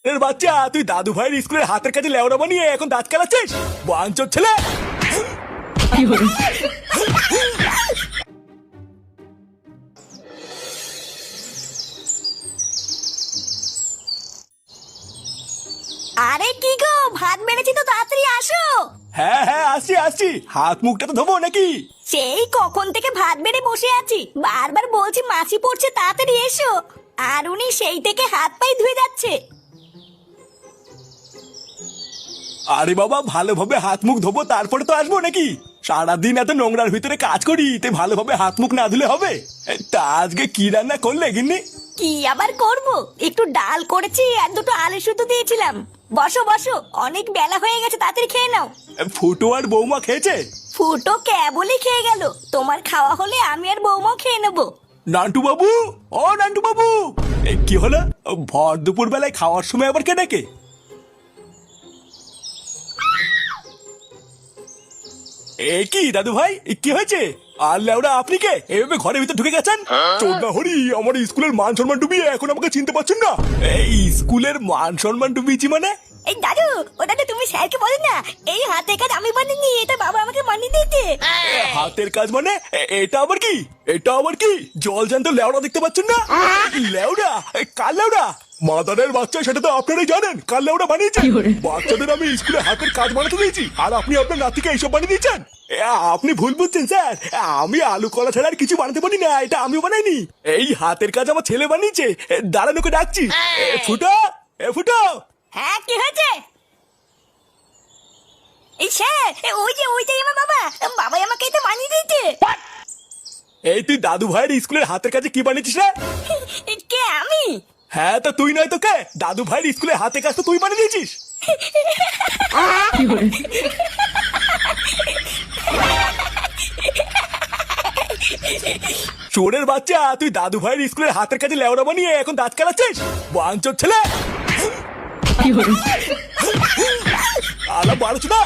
এর বাচ্চা তুই দাদু ভাইয়ের স্কুলের হাতের কাছে লেওড়া বানিয়ে এখন দাঁত কালাচ্ছিস বাঞ্চোর ছেলে। আরে কি গো, ভাত বেড়েছি তো, তাড়াতাড়ি আসো। হ্যাঁ হ্যাঁ আসছি আসছি, হাত মুখটা তো ধোবো নাকি? সেই কখন থেকে ভাত বেড়ে বসে আছি, বারবার বলছি মাছি পড়ছে, তাড়াতাড়ি এসো। আর উনি সেই থেকে হাত পায়ে ধুয়ে যাচ্ছে। আরে বাবা ভালোভাবে হাত মুখ ধোবো তারপরে তো আসবো নাকি? সারাদিন এত নোংরার ভিতরে কাজ করি, তে ভালোভাবে হাত মুখ না ধুলে হবে? তা আজকে কি রান্না করলে গিন্নি? কি আবার করব, একটু ডাল করেছি আর দুটো আলু সুতো দিয়েছিলাম। বসো বসো, অনেক বেলা হয়ে গেছে, তাড়াতাড়ি খেয়ে নাও। ফুটো আর বৌমা খেয়েছে? ফুটো কেবলই খেয়ে গেল, তোমার খাওয়া হলে আমি আর বৌমাও খেয়ে নেবো। নান্টু বাবু, ও নান্টু বাবু, কি হলো? ভর দুপুর বেলায় খাওয়ার সময় আবার কে ডাকে? এ কি দাদু ভাই, কি হয়েছে? আর লেওড়া আপনি কে এভাবে ঘরের ভিতর ঢুকে গেছেন? চোদ্দা হরি, আমার স্কুলের মান সম্মান ডুবিয়ে এখন আমাকে চিনতে পারছেন না? এই স্কুলের মান সম্মান ডুবিয়েছি মানে? এই দাদু, ও দাদু তুমি স্যারকে বলো না, এই হাতে কাজ আমি বানিয়ে, এটা বাবা আমাকে বানিয়ে দিয়েছে। হাতের কাজ মানে? এটা আবার কি? এটা আবার কি জল জ্যান্ত লেওড়া দেখতে পাচ্ছেন না? লেওড়া? কার লেওড়া? মাদারের বাচ্চা, সেটা তো আপনারাই জানেন কার লেওড়া বানিয়েছে। বাচ্চাদের আমি স্কুলে হাতের কাজ বানাতে দিয়েছি, আর আপনি আপনার নাতিকে এইসব বানিয়ে দিয়েছেন। আপনি ভুল বুঝছেন স্যার, আমি আলু কলা ছাড়া আর কিছু বানাতে পারি না, এটা আমি বানাইনি। এই হাতের কাজ আমার ছেলে বানিয়েছে। দাঁড়ানোকে ডাকছি। ফুটো, ফুটো। হ্যাঁ কি হয়েছে? এই স্যার, ওইটাই আমার বাবা, বাবাই আমাকে এটা বানিয়ে দিয়েছে। এই তুই দাদু ভাইয়ের স্কুলের হাতের কাজে কি বানিয়েছিস রে? কে আমি? হ্যাঁ তা তুই নয় তো কে? দাদু ভাইয়ের স্কুলের হাতের কাজ তো তুই বানিয়ে দিয়েছিস। চোরের বাচ্চা, তুই দাদু ভাইয়ের স্কুলের হাতের কাজে লেওড়া বানিয়ে এখন দাঁত কালাচ্ছিস বাঞ্চোর ছেলে। আলা বারোছো না।